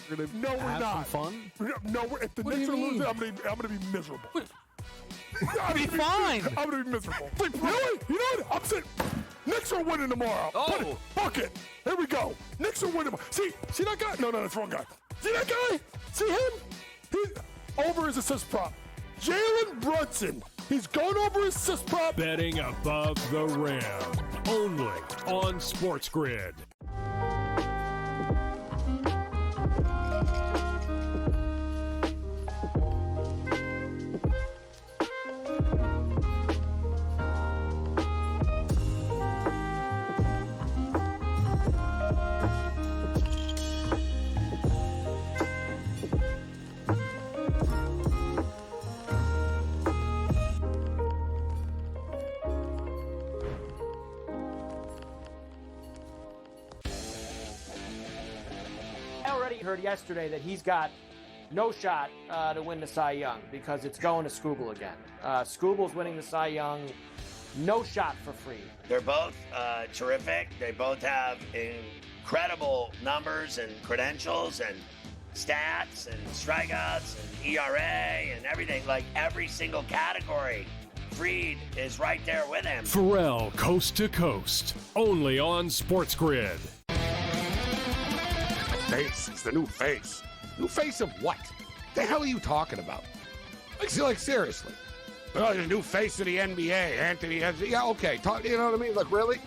We're gonna No, we're have not. some fun. No, if the What do Knicks you are losing, mean? I'm gonna be miserable. Be fine. I'm gonna be miserable. Really? You know what? I'm saying Knicks are winning tomorrow. Oh. Fuck it. Here we go. Knicks are winning. See that guy? No, that's the wrong guy. See that guy? See him? He's over his assist prop. Jalen Brunson. He's going over his assist prop. Betting above the rim. Only on SportsGrid. Heard yesterday that he's got no shot to win the Cy Young because it's going to Skubal again. Skubal's winning the Cy Young, no shot for free. They're both terrific. They both have incredible numbers and credentials and stats and strikeouts and ERA and everything, like every single category. Fried is right there with him. Pharrell Coast to Coast. Only on SportsGrid. Face. It's the new face. New face of what? The hell are you talking about? Like seriously. Oh, the new face of the NBA, Anthony. Yeah, okay. You know what I mean? Look, really?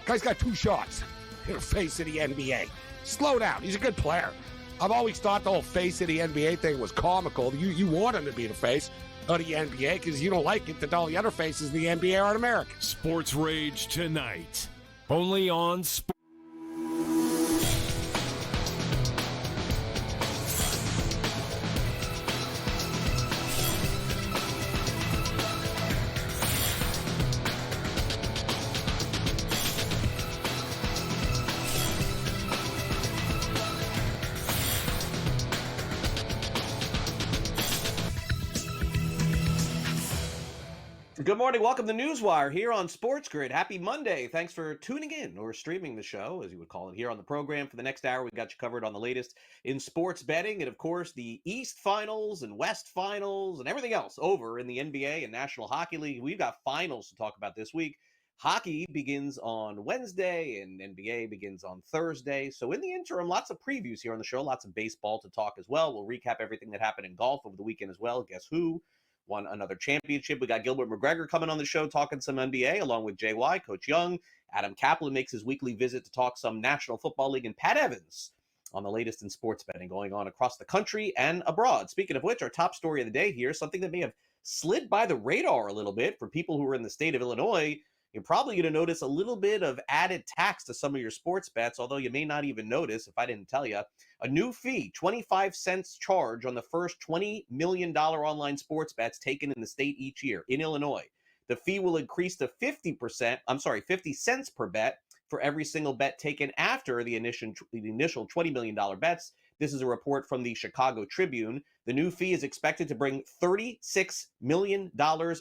Guy's got 2 shots. You're the face of the NBA. Slow down. He's a good player. I've always thought the whole face of the NBA thing was comical. You want him to be the face of the NBA because you don't like it that all the other faces of the NBA aren't American. Sports Rage tonight. Only on Sports. Good morning. Welcome to NewsWire here on SportsGrid. Happy Monday. Thanks for tuning in or streaming the show, as you would call it, here on the program. For the next hour, we got you covered on the latest in sports betting and, of course, the East Finals and West Finals and everything else over in the NBA and National Hockey League. We've got finals to talk about this week. Hockey begins on Wednesday and NBA begins on Thursday. So in the interim, lots of previews here on the show, lots of baseball to talk as well. We'll recap everything that happened in golf over the weekend as well. Guess who won another championship? We got Gilbert McGregor coming on the show talking some NBA along with JY, Coach Young. Adam Caplan makes his weekly visit to talk some National Football League, and Pat Evans on the latest in sports betting going on across the country and abroad. Speaking of which, our top story of the day here, something that may have slid by the radar a little bit for people who are in the state of Illinois. You're probably going to notice a little bit of added tax to some of your sports bets, although you may not even notice if I didn't tell you. A new fee, 25 cents charge on the first $20 million online sports bets taken in the state each year in Illinois. The fee will increase to 50 cents per bet for every single bet taken after the initial $20 million bets. This is a report from the Chicago Tribune. The new fee is expected to bring $36 million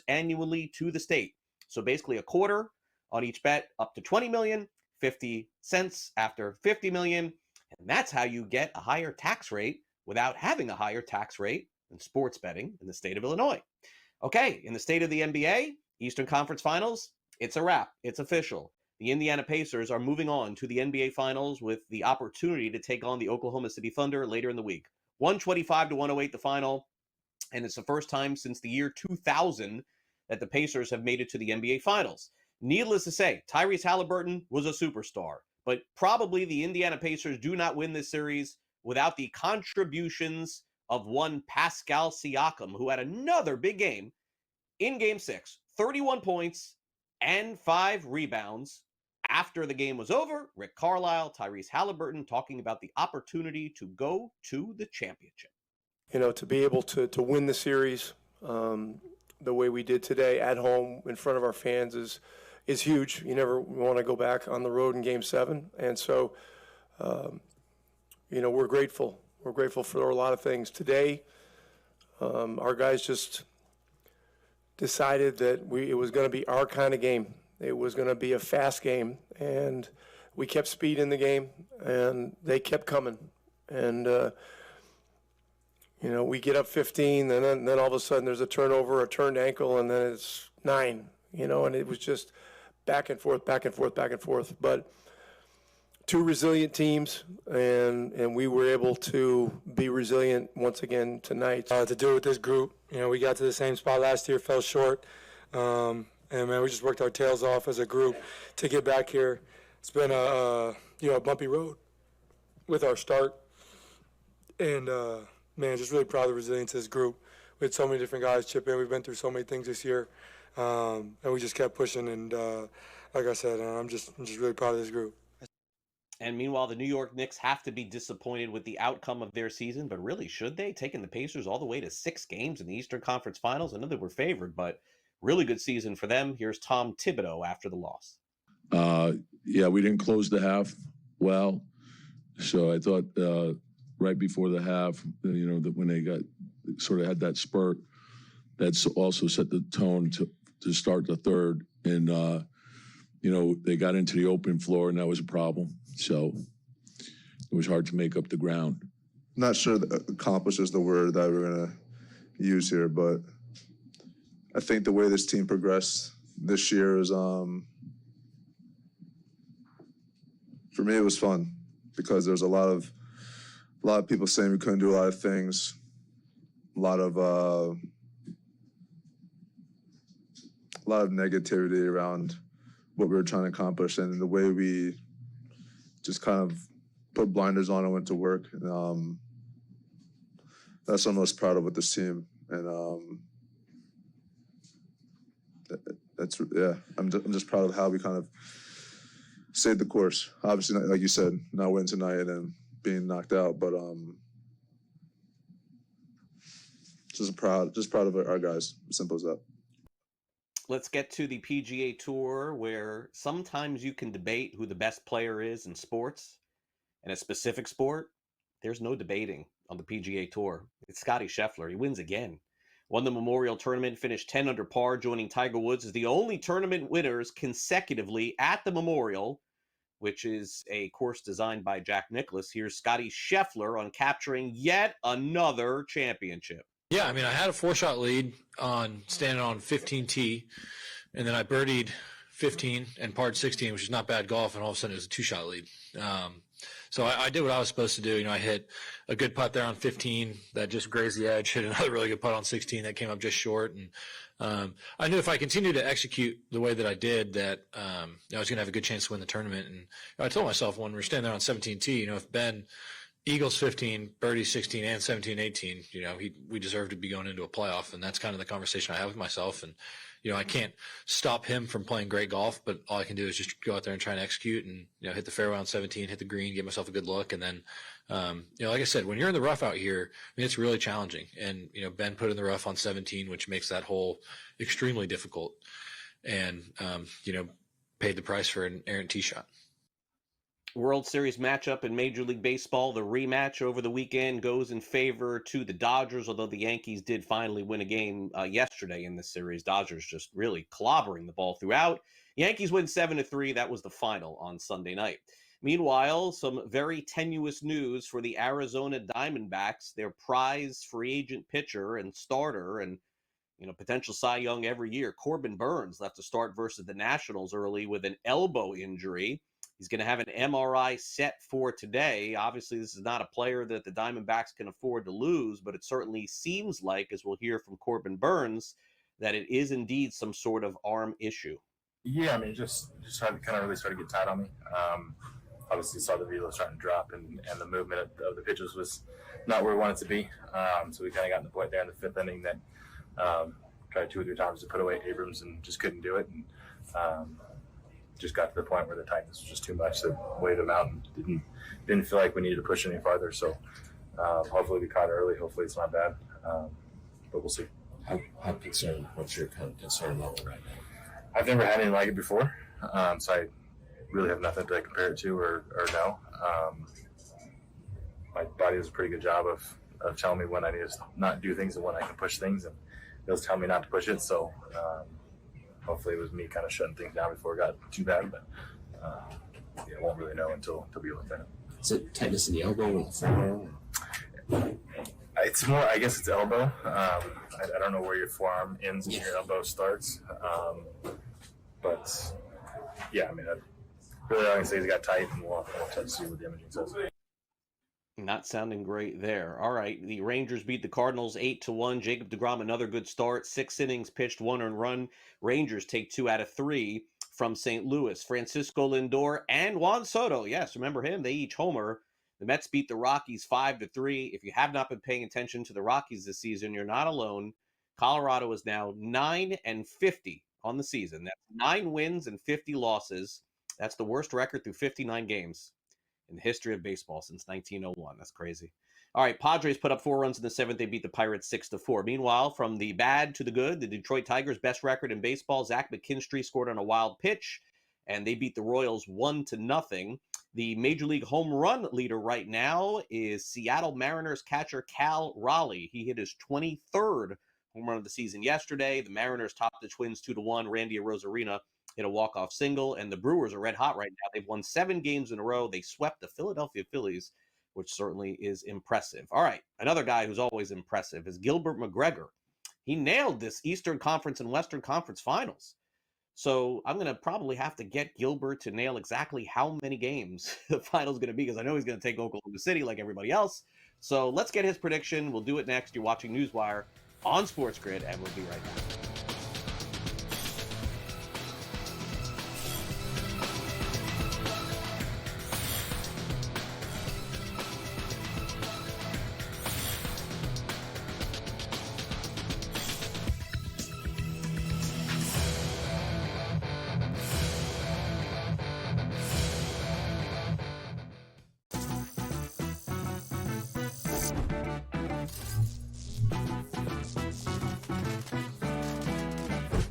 annually to the state. So basically a quarter on each bet up to 20 million, 50 cents after 50 million. And that's how you get a higher tax rate without having a higher tax rate in sports betting in the state of Illinois. Okay, in the state of the NBA, Eastern Conference Finals, it's a wrap. It's official. The Indiana Pacers are moving on to the NBA Finals with the opportunity to take on the Oklahoma City Thunder later in the week. 125-108 the final, and it's the first time since the year 2000 that the Pacers have made it to the NBA Finals. Needless to say, Tyrese Halliburton was a superstar, but probably the Indiana Pacers do not win this series without the contributions of one Pascal Siakam, who had another big game in Game 6, 31 points and 5 rebounds. After the game was over, Rick Carlisle, Tyrese Halliburton talking about the opportunity to go to the championship. You know, to be able to win the series the way we did today at home in front of our fans is huge. You never want to go back on the road in Game 7. And so, we're grateful. We're grateful for a lot of things. Today, our guys just decided that it was going to be our kind of game. It was going to be a fast game. And we kept speed in the game, and they kept coming. And, we get up 15, and then all of a sudden there's a turnover, a turned ankle, and then it's 9, and it was just back and forth, back and forth, back and forth. But two resilient teams, and we were able to be resilient once again tonight. To do it with this group, we got to the same spot last year, fell short. And, man, we just worked our tails off as a group to get back here. It's been a bumpy road with our start. And, man, just really proud of the resilience of this group. We had so many different guys chip in. We've been through so many things this year. And we just kept pushing. And, like I said, I'm just really proud of this group. And meanwhile, the New York Knicks have to be disappointed with the outcome of their season, but really, should they? Taking the Pacers all the way to 6 games in the Eastern Conference Finals. I know they were favored, but really good season for them. Here's Tom Thibodeau after the loss. Yeah, we didn't close the half well. So I thought right before the half, that when they got sort of had that spurt, that's also set the tone to start the third. And, they got into the open floor, and that was a problem. So it was hard to make up the ground. Not sure that accomplish is the word that we're going to use here, but I think the way this team progressed this year is, for me, it was fun because there's a lot of people saying we couldn't do a lot of things, a lot of negativity around what we were trying to accomplish, and the way we just kind of put blinders on and went to work. And, that's what I'm most proud of with this team. And I'm just proud of how we kind of stayed the course. Obviously, like you said, not winning tonight and being knocked out, but just proud of our guys. Simple as that. Let's get to the PGA Tour, where sometimes you can debate who the best player is in sports. In a specific sport, there's no debating on the PGA Tour. It's Scottie Scheffler. He wins again. Won the Memorial Tournament, finished 10 under par, joining Tiger Woods as the only tournament winners consecutively at the Memorial, which is a course designed by Jack Nicklaus. Here's Scottie Scheffler on capturing yet another championship. Yeah, I mean, I had a 4-shot lead on standing on 15T, and then I birdied 15 and parred 16, which is not bad golf, and all of a sudden it was a 2-shot lead. So I did what I was supposed to do. I hit a good putt there on 15 that just grazed the edge, hit another really good putt on 16 that came up just short. And I knew if I continued to execute the way that I did, that I was going to have a good chance to win the tournament. And I told myself when we were standing there on 17T, if Ben Eagles 15, birdie 16, and 17, 18, we deserve to be going into a playoff. And that's kind of the conversation I have with myself. And, I can't stop him from playing great golf, but all I can do is just go out there and try and execute and, hit the fairway on 17, hit the green, give myself a good look. And then, like I said, when you're in the rough out here, it's really challenging. And, Ben put in the rough on 17, which makes that hole extremely difficult, and, paid the price for an errant tee shot. World Series matchup in Major League Baseball. The rematch over the weekend goes in favor to the Dodgers, although the Yankees did finally win a game yesterday in this series. Dodgers just really clobbering the ball throughout. Yankees win 7-3. That was the final on Sunday night. Meanwhile, some very tenuous news for the Arizona Diamondbacks. Their prize free agent pitcher and starter and potential Cy Young every year, Corbin Burnes, left to start versus the Nationals early with an elbow injury. He's going to have an MRI set for today. Obviously, this is not a player that the Diamondbacks can afford to lose, but it certainly seems like, as we'll hear from Corbin Burnes, that it is indeed some sort of arm issue. Yeah, I mean, just kind of really started to get tight on me. Obviously, saw the velo starting to drop, and the movement of the pitches was not where we wanted to be. So we kind of got to the point there in the 5th inning that tried 2 or 3 times to put away Abrams and just couldn't do it. And just got to the point where the tightness was just too much that weighed him out and didn't feel like we needed to push any farther. So hopefully we caught it early. Hopefully it's not bad, but we'll see. How concerned? What's your kind of concern level right now? I've never had anything like it before, so I really have nothing to compare it to or know. My body does a pretty good job of telling me when I need to not do things and when I can push things, and it was telling me not to push it. So hopefully it was me kind of shutting things down before it got too bad, but won't really know until we look at it. Is it tightness in the elbow or the forearm? It's more, I guess it's elbow. I don't know where your forearm ends and your elbow starts. But yeah, I mean, really all I can say is he got tight, and we'll have to see what the imaging says. Not sounding great there. All right, the Rangers beat the Cardinals 8-1. Jacob deGrom, another good start. 6 innings pitched, 1 earned run. Rangers take 2 out of 3 from St. Louis. Francisco Lindor and Juan Soto, yes, remember him, they each homer. The Mets beat the Rockies 5-3. If you have not been paying attention to the Rockies this season, you're not alone. Colorado is now 9-50 on the season. That's 9 wins and 50 losses. That's the worst record through 59 games in the history of baseball since 1901. That's crazy. All right, Padres put up 4 runs in the 7th. They beat the Pirates 6-4. Meanwhile, from the bad to the good, the Detroit Tigers' best record in baseball, Zach McKinstry scored on a wild pitch, and they beat the Royals 1-0. The Major League home run leader right now is Seattle Mariners catcher Cal Raleigh. He hit his 23rd home run of the season yesterday. The Mariners topped the Twins 2-1. Randy Arozarena hit a walk-off single, and the Brewers are red hot right now. They've won 7 games in a row. They swept the Philadelphia Phillies, which certainly is impressive. All right, another guy who's always impressive is Gilbert McGregor. He nailed this Eastern Conference and Western Conference Finals. So I'm going to probably have to get Gilbert to nail exactly how many games the final's going to be, because I know he's going to take Oklahoma City like everybody else. So let's get his prediction. We'll do it next. You're watching NewsWire on SportsGrid, and we'll be right back.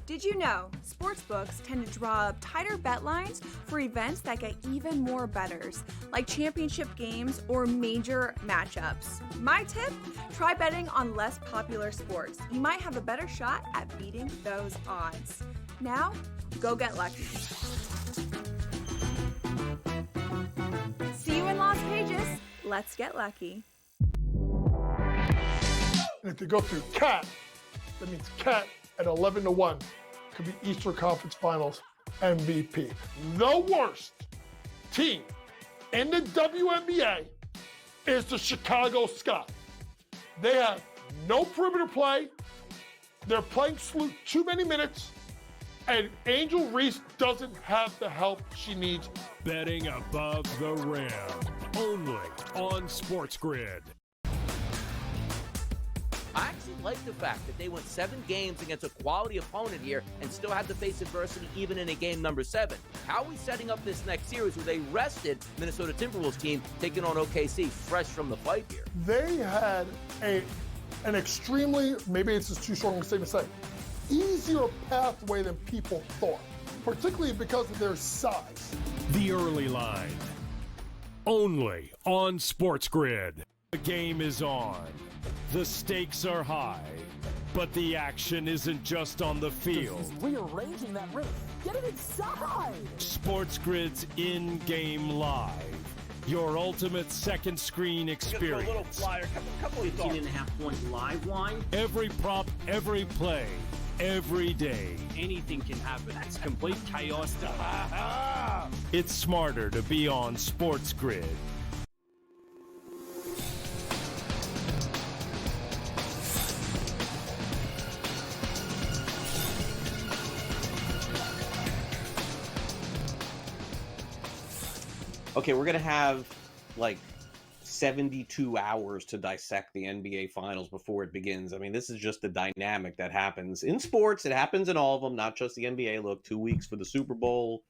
Did you know sportsbooks tend to draw up tighter bet lines for events that get even more bettors, like championship games or major matchups? My tip? Try betting on less popular sports. You might have a better shot at beating those odds. Now, go get lucky. See you in Las Vegas. Let's get lucky. And if they go through CAT, that means CAT at 11-1 could be Eastern Conference Finals MVP. The worst team in the WNBA is the Chicago Sky. They have no perimeter play. They're playing too many minutes. And Angel Reese doesn't have the help she needs. Betting above the rim. Only on SportsGrid. I actually like the fact that they went 7 games against a quality opponent here and still had to face adversity even in a game number 7. How are we setting up this next series where they rested Minnesota Timberwolves team taking on OKC fresh from the fight here? They had an extremely, maybe it's just too strong a statement to say, easier pathway than people thought, particularly because of their size. The early line. Only on SportsGrid. The game is on. The stakes are high, but the action isn't just on the field. He's rearranging that rim. Get it inside! SportsGrid's in-game live. Your ultimate second screen experience. A little flyer, couple 15.5-point live line. Every prop, every play, every day. Anything can happen. It's complete chaos. It's smarter to be on SportsGrid. Okay, we're going to have like 72 hours to dissect the NBA Finals before it begins. I mean, this is just the dynamic that happens in sports. It happens in all of them, not just the NBA. Look, 2 weeks for the Super Bowl,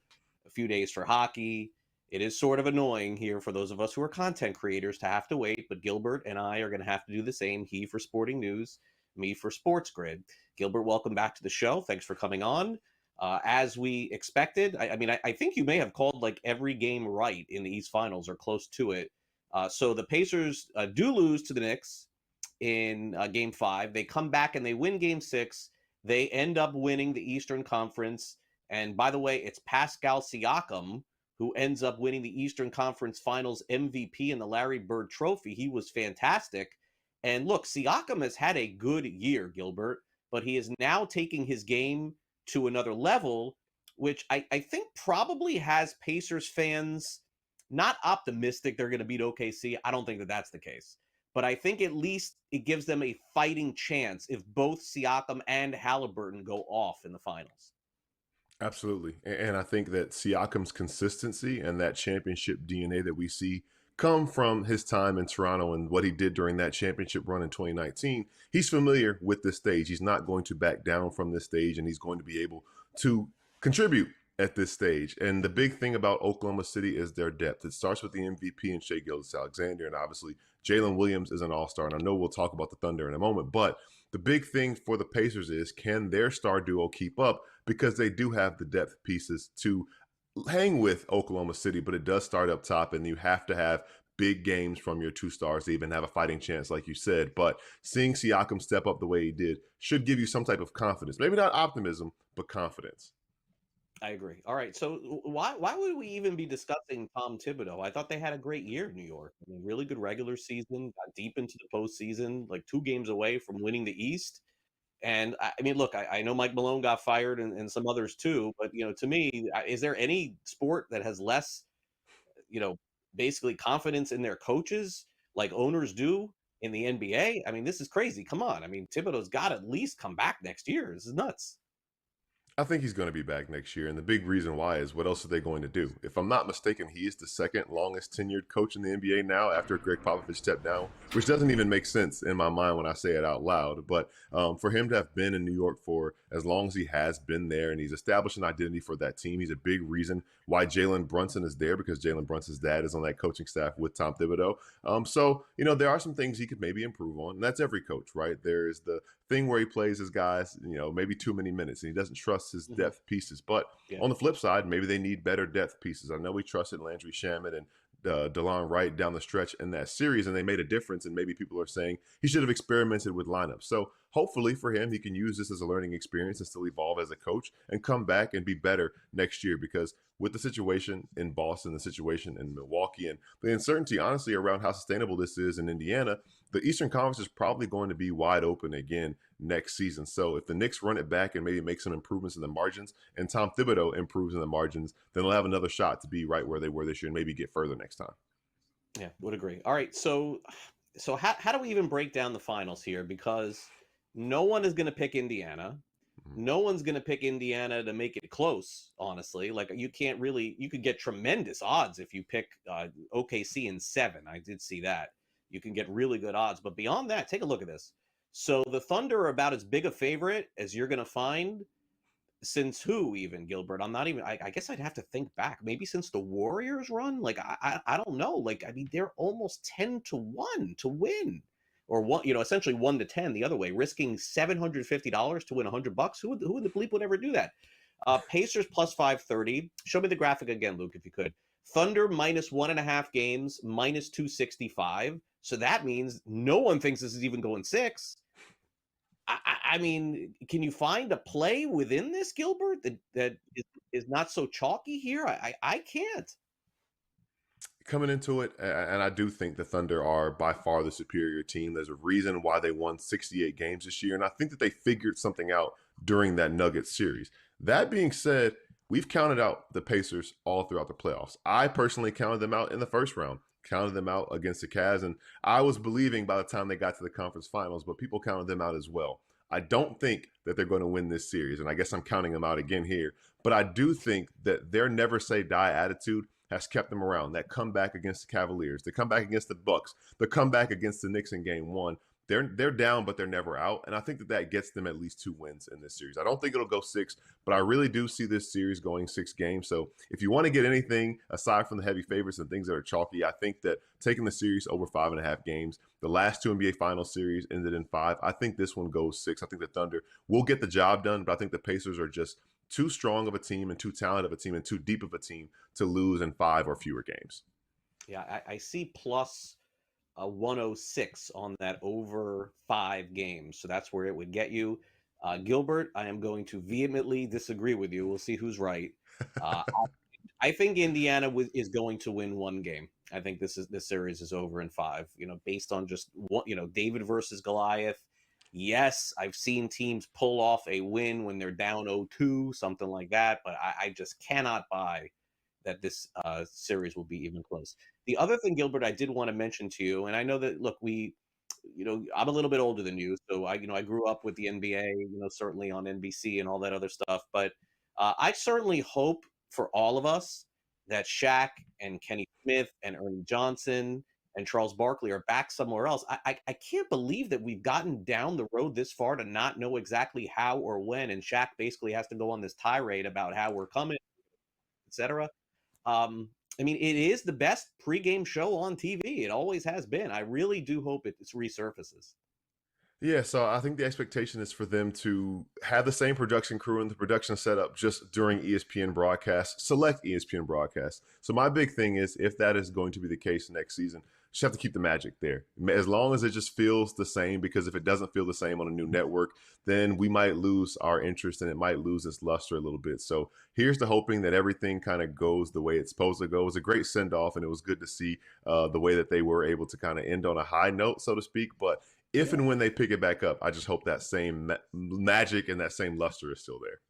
a few days for hockey. It is sort of annoying here for those of us who are content creators to have to wait, but Gilbert and I are going to have to do the same. He for Sporting News, me for SportsGrid. Gilbert, welcome back to the show. Thanks for coming on. As we expected, I think you may have called like every game right in the East Finals or close to it. So the Pacers do lose to the Knicks in Game 5. They come back and they win Game 6. They end up winning the Eastern Conference. And by the way, it's Pascal Siakam who ends up winning the Eastern Conference Finals MVP and the Larry Bird Trophy. He was fantastic. And look, Siakam has had a good year, Gilbert, but he is now taking his game to another level, which I think probably has Pacers fans not optimistic they're going to beat OKC. I don't think that that's the case. But I think at least it gives them a fighting chance if both Siakam and Halliburton go off in the finals. Absolutely. And I think that Siakam's consistency and that championship DNA that we see come from his time in Toronto and what he did during that championship run in 2019. He's familiar with this stage. He's not going to back down from this stage, and he's going to be able to contribute at this stage. And the big thing about Oklahoma City is their depth. It starts with the MVP and Shai Gilgeous-Alexander, and obviously Jalen Williams is an all-star. And I know we'll talk about the Thunder in a moment, but the big thing for the Pacers is, can their star duo keep up? Because they do have the depth pieces to hang with Oklahoma City, but it does start up top, and you have to have big games from your two stars to even have a fighting chance, like you said. But seeing Siakam step up the way he did should give you some type of confidence. Maybe not optimism, but confidence. I agree. All right. So why would we even be discussing Tom Thibodeau? I thought they had a great year in New York. I mean, really good regular season, got deep into the postseason, like 2 games away from winning the East. And I mean, look, I know Mike Malone got fired and some others too, but to me, is there any sport that has less, basically confidence in their coaches like owners do in the NBA? I mean, this is crazy. Come on. I mean, Thibodeau's got to at least come back next year. This is nuts. I think he's going to be back next year. And the big reason why is, what else are they going to do? If I'm not mistaken, he is the second longest tenured coach in the NBA now after Greg Popovich stepped down, which doesn't even make sense in my mind when I say it out loud. But for him to have been in New York for as long as he has been there, and he's established an identity for that team, he's a big reason why Jalen Brunson is there, because Jalen Brunson's dad is on that coaching staff with Tom Thibodeau. So, there are some things he could maybe improve on. And that's every coach, right? There's the thing where he plays his guys, maybe too many minutes, and he doesn't trust his depth pieces. But on the flip side, maybe they need better depth pieces. I know we trusted Landry Shamet and DeLon Wright down the stretch in that series, and they made a difference, and maybe people are saying he should have experimented with lineups. So hopefully for him, he can use this as a learning experience and still evolve as a coach and come back and be better next year, because with the situation in Boston, the situation in Milwaukee, and the uncertainty, honestly, around how sustainable this is in Indiana, the Eastern Conference is probably going to be wide open again next season. So if the Knicks run it back and maybe make some improvements in the margins, and Tom Thibodeau improves in the margins, then they'll have another shot to be right where they were this year and maybe get further next time. Yeah, would agree. All right, so how do we even break down the finals here? Because no one is going to pick Indiana. No one's going to pick Indiana to make it close, honestly. Like, you could get tremendous odds if you pick OKC in 7. I did see that. You can get really good odds. But beyond that, take a look at this. So the Thunder are about as big a favorite as you're going to find since who even, Gilbert? I guess I'd have to think back. Maybe since the Warriors run? Like, I don't know. Like, I mean, they're almost 10-1 to win. Or one, essentially 1-10 the other way, risking $750 to win $100. Who in the bleep would ever do that? Pacers plus 530. Show me the graphic again, Luke, if you could. Thunder minus 1.5 games, minus 265. So that means no one thinks this is even going 6. I mean, can you find a play within this, Gilbert, that is not so chalky here? I can't. Coming into it, and I do think the Thunder are by far the superior team. There's a reason why they won 68 games this year, and I think that they figured something out during that Nuggets series. That being said, we've counted out the Pacers all throughout the playoffs. I personally counted them out in the first round, counted them out against the Cavs, and I was believing by the time they got to the conference finals, but people counted them out as well. I don't think that they're going to win this series, and I guess I'm counting them out again here, but I do think that their never say die attitude has kept them around. That comeback against the Cavaliers, the comeback against the Bucks, the comeback against the Knicks in Game 1. They're down, but they're never out, and I think that gets them at least 2 wins in this series. I don't think it'll go 6, but I really do see this series going 6 games. So if you want to get anything aside from the heavy favorites and things that are chalky, I think that taking the series over 5.5 games, the last 2 NBA Finals series ended in 5. I think this one goes 6. I think the Thunder will get the job done, but I think the Pacers are just too strong of a team and too talented of a team and too deep of a team to lose in 5 or fewer games. Yeah, I see plus 106 on that over 5 games. So that's where it would get you. Gilbert, I am going to vehemently disagree with you. We'll see who's right. I think Indiana is going to win one game. I think this series is over in 5. Based on just what David versus Goliath. Yes, I've seen teams pull off a win when they're down 0-2, something like that, but I just cannot buy that this series will be even close. The other thing, Gilbert, I did want to mention to you, and I know that look, I'm a little bit older than you, so I grew up with the NBA, certainly on NBC and all that other stuff. But I certainly hope for all of us that Shaq and Kenny Smith and Ernie Johnson and Charles Barkley are back somewhere else. I can't believe that we've gotten down the road this far to not know exactly how or when, and Shaq basically has to go on this tirade about how we're coming, etc. I mean, it is the best pregame show on TV. It always has been. I really do hope it resurfaces. Yeah, so I think the expectation is for them to have the same production crew and the production setup just during ESPN broadcasts, select ESPN broadcasts. So my big thing is, if that is going to be the case next season, just have to keep the magic there. As long as it just feels the same, because if it doesn't feel the same on a new network, then we might lose our interest and it might lose its luster a little bit. So here's to hoping that everything kind of goes the way it's supposed to go. It was a great send-off, and it was good to see the way that they were able to kind of end on a high note, so to speak. But if and when they pick it back up, I just hope that same magic and that same luster is still there.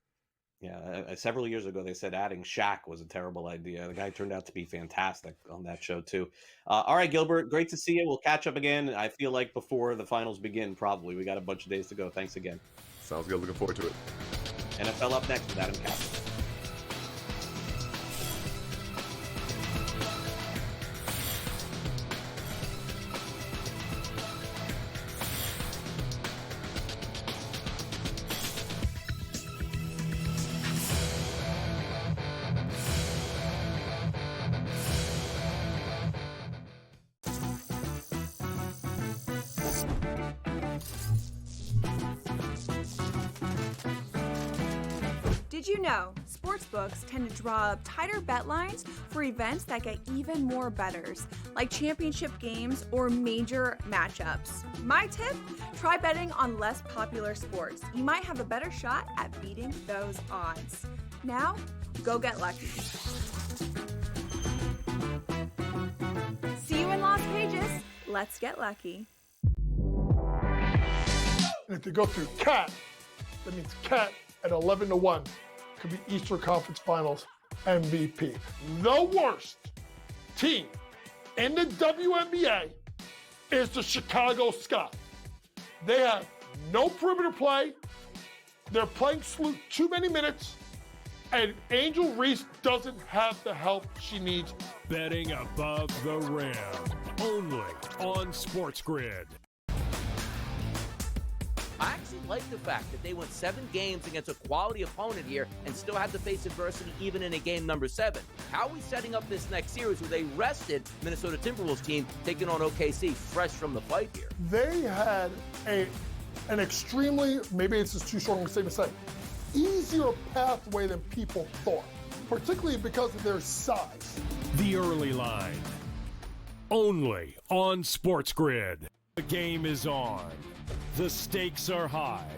Yeah, several years ago, they said adding Shaq was a terrible idea. The guy turned out to be fantastic on that show, too. All right, Gilbert, great to see you. We'll catch up again, I feel like, before the finals begin, probably. We got a bunch of days to go. Thanks again. Sounds good. Looking forward to it. NFL Up Next with Adam Caplan. Did you know sportsbooks tend to draw up tighter bet lines for events that get even more bettors, like championship games or major matchups? My tip, try betting on less popular sports. You might have a better shot at beating those odds. Now, go get lucky. See you in Las Vegas. Let's get lucky. And if they go through Cat, that means Cat at 11-1 could be Eastern Conference Finals MVP. The worst team in the WNBA is the Chicago Sky. They have no perimeter play. They're playing Sloot too many minutes. And Angel Reese doesn't have the help she needs. Betting above the rim. Only on SportsGrid. I actually like the fact that they went 7 games against a quality opponent here and still had to face adversity even in a game number 7. How are we setting up this next series with a rested Minnesota Timberwolves team taking on OKC fresh from the fight here? They had an extremely, maybe it's just too strong a statement to say, easier pathway than people thought, particularly because of their size. The early line. Only on SportsGrid. The game is on. The stakes are high,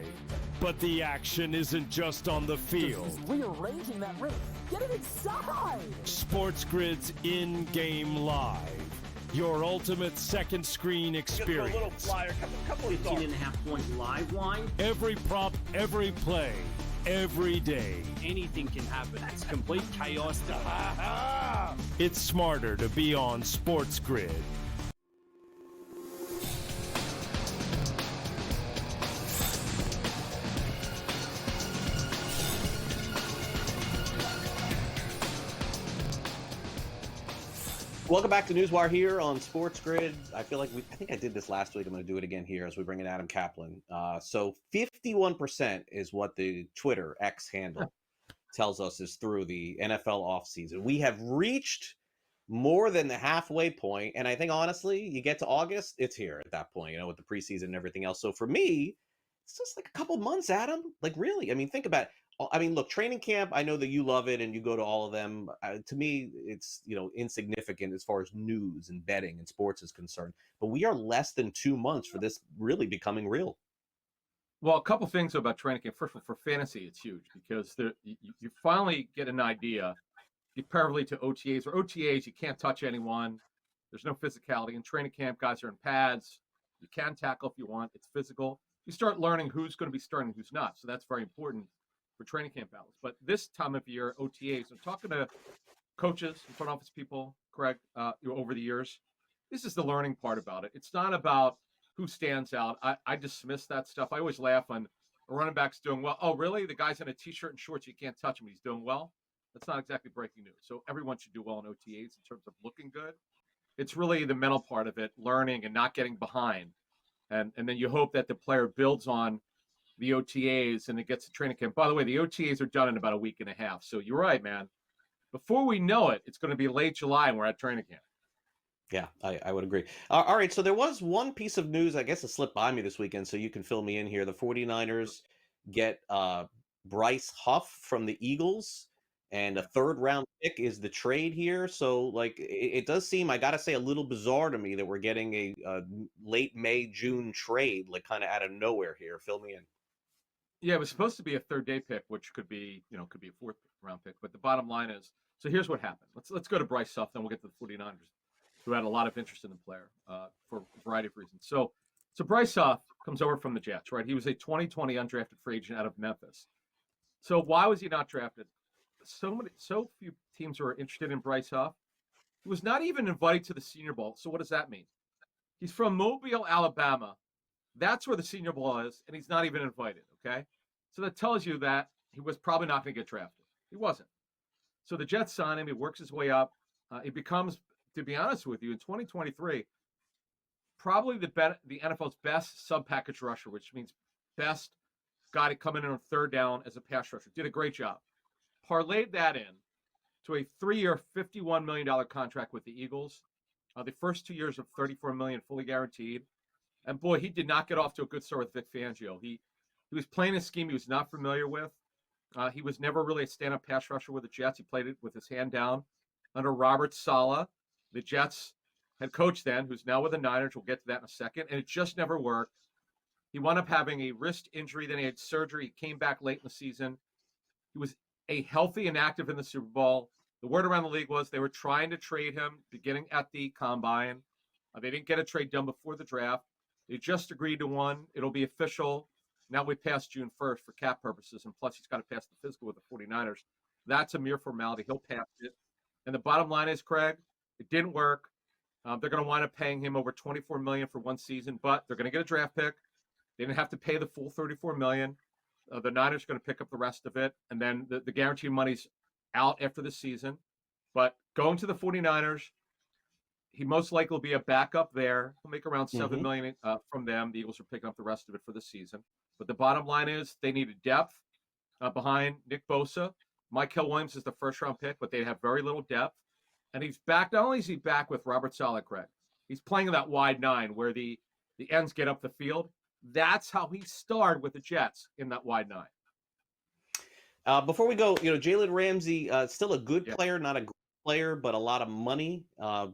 but the action isn't just on the field. He's rearranging that rim. Get it inside! SportsGrid's in-game live. Your ultimate second screen experience. A little flyer, couple 15.5-point live line. Every prop, every play, every day. Anything can happen. It's complete chaos. It's smarter to be on SportsGrid. Welcome back to NewsWire here on SportsGrid. I feel like I think I did this last week. I'm going to do it again here as we bring in Adam Caplan. So 51% is what the Twitter X handle tells us is through the NFL offseason. We have reached more than the halfway point, and I think honestly, you get to August, it's here at that point, with the preseason and everything else. So for me, it's just like a couple months, Adam. Like really, I mean, think about it. I mean, look, training camp, I know that you love it and you go to all of them. To me, it's, insignificant as far as news and betting and sports is concerned. But we are less than 2 months for this really becoming real. Well, a couple things about training camp. First of all, for fantasy, it's huge because you finally get an idea parallel to OTAs. Or OTAs, you can't touch anyone. There's no physicality. In training camp, guys are in pads. You can tackle if you want. It's physical. You start learning who's going to be starting and who's not. So that's very important for training camp battles. But this time of year, OTAs, I'm talking to coaches and front office people, Craig, over the years. This is the learning part about it. It's not about who stands out. I dismiss that stuff. I always laugh when a running back's doing well. Oh, really? The guy's in a T-shirt and shorts. You can't touch him. He's doing well. That's not exactly breaking news. So everyone should do well in OTAs in terms of looking good. It's really the mental part of it, learning and not getting behind. And then you hope that the player builds on the OTAs and it gets to training camp. By the way, the OTAs are done in about a week and a half. So you're right, man. Before we know it, it's going to be late July and we're at training camp. Yeah, I would agree. All right, so there was one piece of news, I guess it slipped by me this weekend, so you can fill me in here. The 49ers get Bryce Huff from the Eagles, and a third-round pick is the trade here. So, like, it does seem, I got to say, a little bizarre to me that we're getting a late May, June trade, like, kind of out of nowhere here. Fill me in. Yeah, it was supposed to be a third-day pick, which could be a fourth-round pick. But the bottom line is, so here's what happened. Let's go to Bryce Huff, then we'll get to the 49ers. Who had a lot of interest in the player for a variety of reasons. So Bryce Huff comes over from the Jets, right? He was a 2020 undrafted free agent out of Memphis. So why was he not drafted? So few teams were interested in Bryce Huff. He was not even invited to the Senior Bowl. So what does that mean? He's from Mobile, Alabama. That's where the Senior Bowl is, and he's not even invited, okay? So that tells you that he was probably not going to get drafted. He wasn't. So the Jets sign him. He works his way up. He becomes, to be honest with you, in 2023, probably the NFL's best sub-package rusher, which means best guy to come in on third down as a pass rusher. Did a great job. Parlayed that in to a 3-year, $51 million contract with the Eagles. The first 2 years of $34 million fully guaranteed. And boy, he did not get off to a good start with Vic Fangio. He was playing a scheme he was not familiar with. He was never really a stand-up pass rusher with the Jets. He played it with his hand down under Robert Saleh, the Jets head coach then, who's now with the Niners. We'll get to that in a second. And it just never worked. He wound up having a wrist injury. Then he had surgery. He came back late in the season. He was a healthy and active in the Super Bowl. The word around the league was they were trying to trade him beginning at the Combine. They didn't get a trade done before the draft. They just agreed to one. It'll be official. Now we passed June 1st for cap purposes, and plus he's got to pass the physical with the 49ers. That's a mere formality. He'll pass it. And the bottom line is, Craig, it didn't work. They're going to wind up paying him over $24 million for one season, but they're going to get a draft pick. They didn't have to pay the full $34 million. The Niners are going to pick up the rest of it, and then the guaranteed money's out after the season. But going to the 49ers, he most likely will be a backup there. He'll make around $7 million from them. The Eagles are picking up the rest of it for the season. But the bottom line is they needed depth behind Nick Bosa. Mykal Williams is the first-round pick, but they have very little depth. And he's back. Not only is he back with Robert Saleh, Craig, he's playing that wide nine where the ends get up the field. That's how he started with the Jets in that wide nine. Before we go, Jalen Ramsey, still a good player, not a great player, but a lot of money.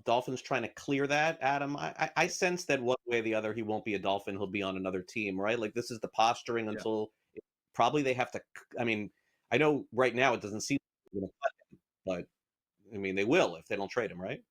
Dolphins trying to clear that, Adam. I sense that one way or the other, he won't be a Dolphin. He'll be on another team, right? Like this is the posturing until probably they have to. I mean, I know right now it doesn't seem like they're going to cut him, but I mean they will if they don't trade him, right?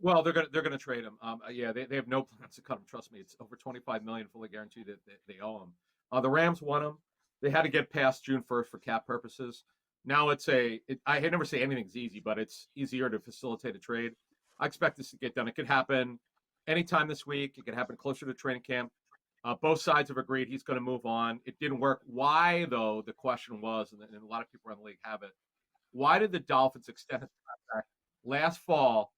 Well, they're gonna trade him. They have no plans to cut him. Trust me, it's over $25 million fully guaranteed that they owe him. The Rams want him. They had to get past June 1st for cap purposes. Now I never say anything's easy, but it's easier to facilitate a trade. I expect this to get done. It could happen anytime this week. It could happen closer to training camp. Both sides have agreed he's going to move on. It didn't work. Why, though, the question was, and a lot of people around the league have it, why did the Dolphins extend his contract last fall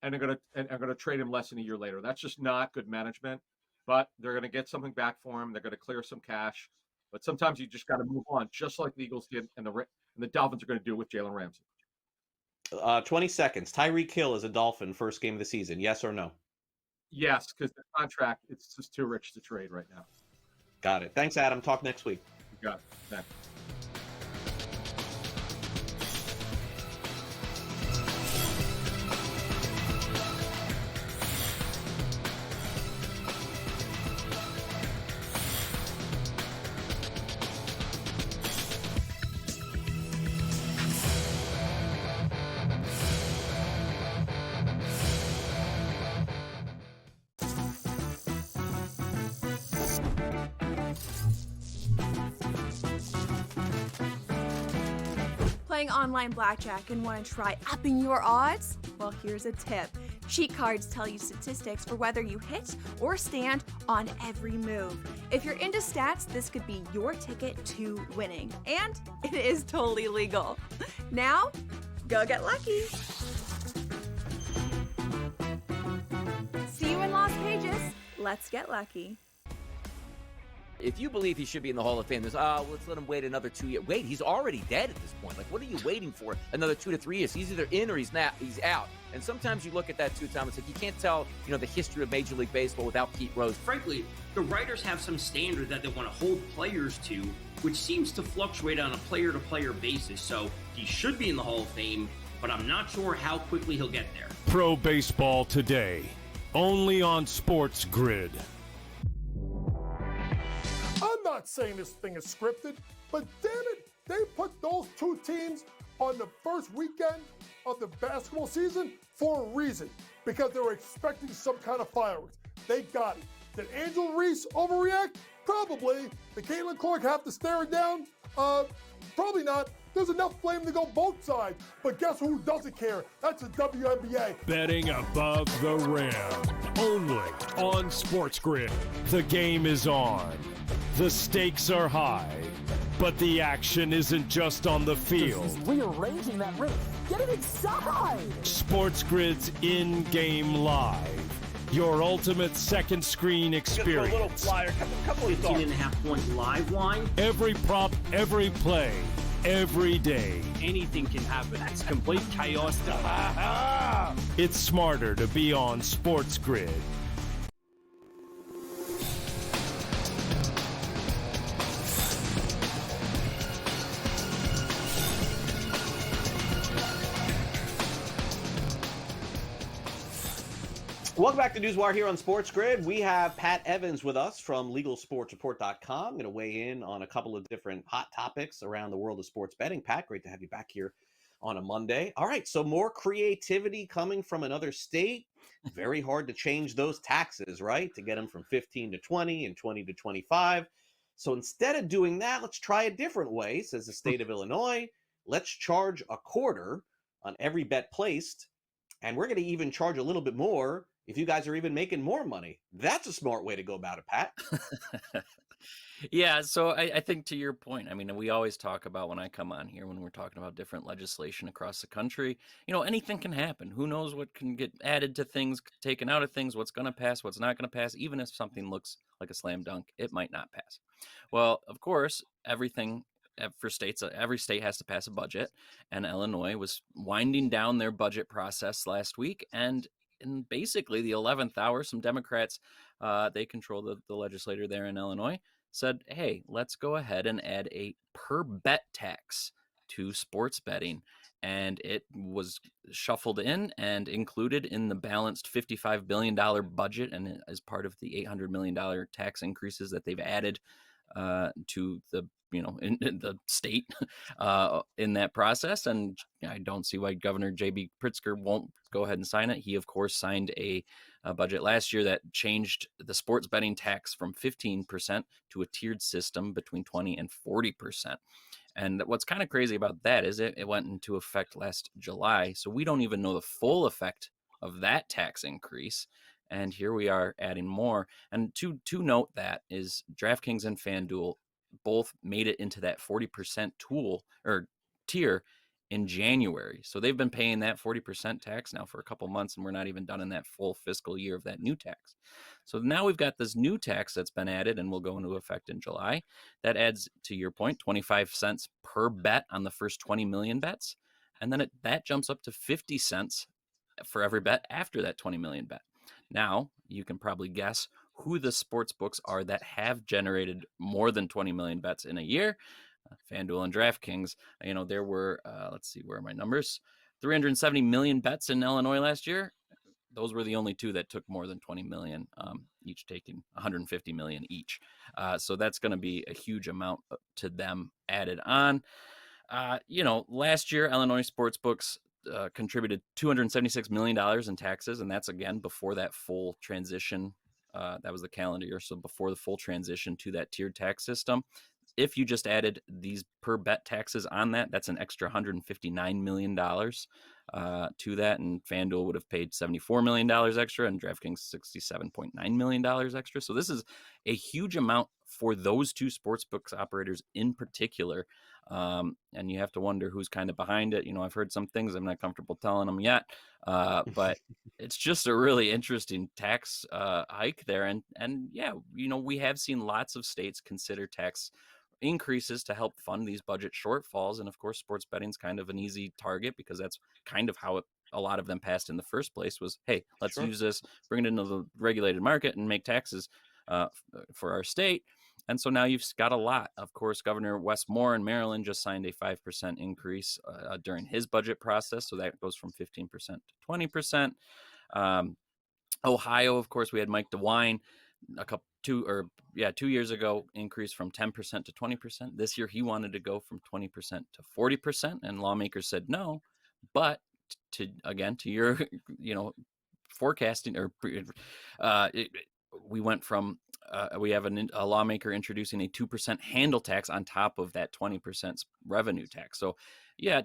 and are going to trade him less than a year later? That's just not good management, but they're going to get something back for him. They're going to clear some cash. But sometimes you just got to move on, just like the Eagles did, and the Dolphins are going to do with Jalen Ramsey. 20 seconds. Tyreek Hill is a Dolphin first game of the season. Yes or no? Yes, because the contract, it's just too rich to trade right now. Got it. Thanks, Adam. Talk next week. You got it. Thanks. playing online blackjack and want to try upping your odds? Well, here's a tip. Cheat cards tell you statistics for whether you hit or stand on every move. If you're into stats, this could be your ticket to winning. And it is totally legal. Now, go get lucky. See you in Las Vegas. Let's get lucky. If you believe he should be in the Hall of Fame, there's, let's let him wait another 2 years. Wait, he's already dead at this point. Like, what are you waiting for? Another 2 to 3 years. He's either in or he's not. He's out. And sometimes you look at that too, Tom. It's like you can't tell, the history of Major League Baseball without Pete Rose. Frankly, the writers have some standard that they want to hold players to, which seems to fluctuate on a player-to-player basis. So he should be in the Hall of Fame, but I'm not sure how quickly he'll get there. Pro Baseball Today, only on SportsGrid. I'm not saying this thing is scripted, but damn it, they put those two teams on the first weekend of the basketball season for a reason, because they were expecting some kind of fireworks. They got it. Did Angel Reese overreact? Probably. Did Caitlin Clark have to stare it down? Probably not. There's enough blame to go both sides. But guess who doesn't care? That's the WNBA. Betting above the rim, only on SportsGrid. The game is on. The stakes are high, but the action isn't just on the field. He's rearranging that roof. Get it inside! SportsGrid's in-game live. Your ultimate second screen experience. A little flyer, couple of 18.5-point live line. Every prop, every play, every day. Anything can happen. That's complete chaos. It's smarter to be on SportsGrid. Welcome back to NewsWire here on SportsGrid. We have Pat Evans with us from LegalSportsReport.com. I'm going to weigh in on a couple of different hot topics around the world of sports betting. Pat, great to have you back here on a Monday. All right, so more creativity coming from another state. Very hard to change those taxes, right? To get them from 15 to 20 and 20 to 25. So instead of doing that, let's try a different way, says the state of Illinois. Let's charge a quarter on every bet placed, and we're going to even charge a little bit more if you guys are even making more money. That's a smart way to go about it, Pat. Yeah, so I think to your point, I mean, we always talk about when I come on here, when we're talking about different legislation across the country, anything can happen. Who knows what can get added to things, taken out of things, what's going to pass, what's not going to pass. Even if something looks like a slam dunk, it might not pass. Well, of course, everything for states, every state has to pass a budget, and Illinois was winding down their budget process last week, and in basically the 11th hour, some Democrats, they control the legislature there in Illinois, said, hey, let's go ahead and add a per bet tax to sports betting. And it was shuffled in and included in the balanced $55 billion budget, and as part of the $800 million tax increases that they've added to the in the state in that process. And I don't see why Governor J.B. Pritzker won't go ahead and sign it. He, of course, signed a budget last year that changed the sports betting tax from 15% to a tiered system between 20 and 40%. And what's kind of crazy about that is it went into effect last July. So we don't even know the full effect of that tax increase. And here we are adding more. And to note that is DraftKings and FanDuel both made it into that 40% tier in January. So they've been paying that 40% tax now for a couple months, and we're not even done in that full fiscal year of that new tax. So now we've got this new tax that's been added and will go into effect in July. That adds, to your point, 25 cents per bet on the first 20 million bets. And then that jumps up to 50 cents for every bet after that 20 million bet. Now, you can probably guess who the sports books are that have generated more than 20 million bets in a year. FanDuel and DraftKings. There were, let's see, where are my numbers? 370 million bets in Illinois last year. Those were the only two that took more than 20 million, each taking 150 million each. So that's going to be a huge amount to them added on. Last year, Illinois sportsbooks contributed $276 million in taxes, and that's, again, before that full transition. That was the calendar year, so before the full transition to that tiered tax system. if you just added these per bet taxes on that, that's an extra $159 million to that. And FanDuel would have paid $74 million extra and DraftKings $67.9 million extra. So this is a huge amount for those two sportsbooks operators in particular. And you have to wonder who's kind of behind it. I've heard some things I'm not comfortable telling them yet, but it's just a really interesting tax hike there. And yeah, we have seen lots of states consider tax increases to help fund these budget shortfalls. And of course, sports betting is kind of an easy target because that's kind of how a lot of them passed in the first place was, hey, let's use this, bring it into the regulated market and make taxes for our state. And so now you've got a lot. Of course, Governor Wes Moore in Maryland just signed a 5% increase during his budget process. So that goes from 15% to 20%. Ohio, of course, we had Mike DeWine 2 years ago, increased from 10% to 20%. This year, he wanted to go from 20% to 40%, and lawmakers said no. But to your, forecasting, or we went from we have a lawmaker introducing a 2% handle tax on top of that 20% revenue tax. So, yeah,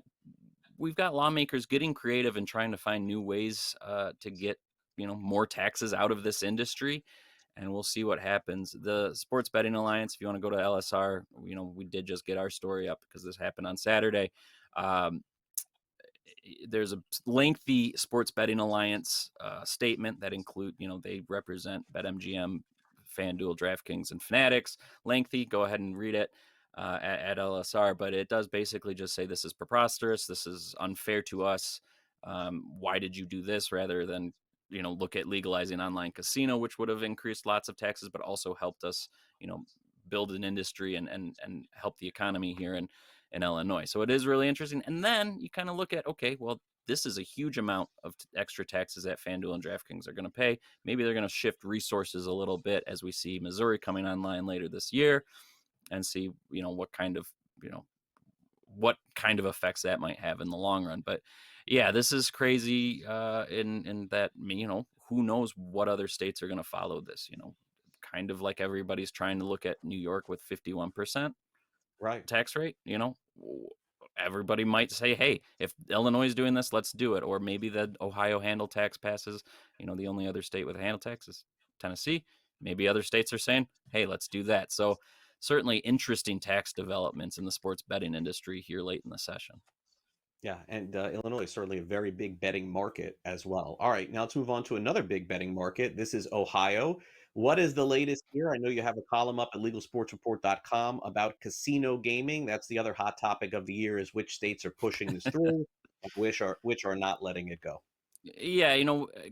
we've got lawmakers getting creative and trying to find new ways to get more taxes out of this industry. And we'll see what happens. The Sports Betting Alliance, if you want to go to LSR, we did just get our story up because this happened on Saturday. There's a lengthy Sports Betting Alliance statement that include, they represent BetMGM, FanDuel, DraftKings, and Fanatics. Lengthy. Go ahead and read it at LSR. But it does basically just say this is preposterous. This is unfair to us. Why did you do this rather than look at legalizing online casino, which would have increased lots of taxes, but also helped us, build an industry and help the economy here in Illinois. So it is really interesting. And then you kind of look at, okay, well, this is a huge amount of extra taxes that FanDuel and DraftKings are going to pay. Maybe they're going to shift resources a little bit as we see Missouri coming online later this year and see, what kind of effects that might have in the long run. But yeah, this is crazy in that, who knows what other states are going to follow this, kind of like everybody's trying to look at New York with 51% tax rate, everybody might say, hey, if Illinois is doing this, let's do it. Or maybe the Ohio handle tax passes, the only other state with a handle tax is Tennessee. Maybe other states are saying, hey, let's do that. So certainly interesting tax developments in the sports betting industry here late in the session. Yeah, and Illinois is certainly a very big betting market as well. All right, now let's move on to another big betting market. This is Ohio. What is the latest here? I know you have a column up at legalsportsreport.com about casino gaming. That's the other hot topic of the year, is which states are pushing this through and which are not letting it go. Yeah,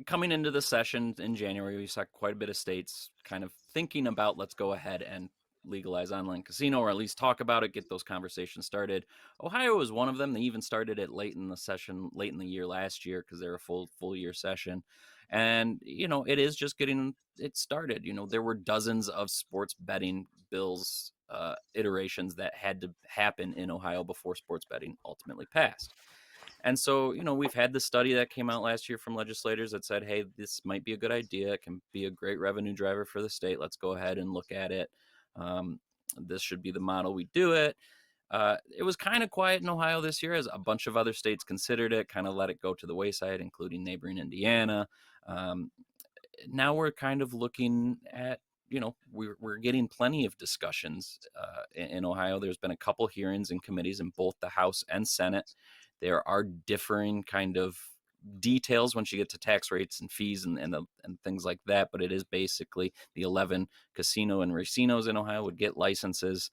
coming into the session in January, we saw quite a bit of states kind of thinking about, let's go ahead and legalize online casino, or at least talk about it, get those conversations started. Ohio was one of them. They even started it late in the year last year, because they're a full year session. And, it is just getting it started. There were dozens of sports betting bills, iterations that had to happen in Ohio before sports betting ultimately passed. And so, we've had the study that came out last year from legislators that said, hey, this might be a good idea. It can be a great revenue driver for the state. Let's go ahead and look at it. This should be the model we do it. It was kind of quiet in Ohio this year as a bunch of other states considered it, kind of let it go to the wayside, including neighboring Indiana. Now we're kind of looking at, we're getting plenty of discussions in Ohio. There's been a couple hearings in committees in both the House and Senate. There are differing kind of details once you get to tax rates and fees and things like that, but it is basically the 11 casino and racinos in Ohio would get licenses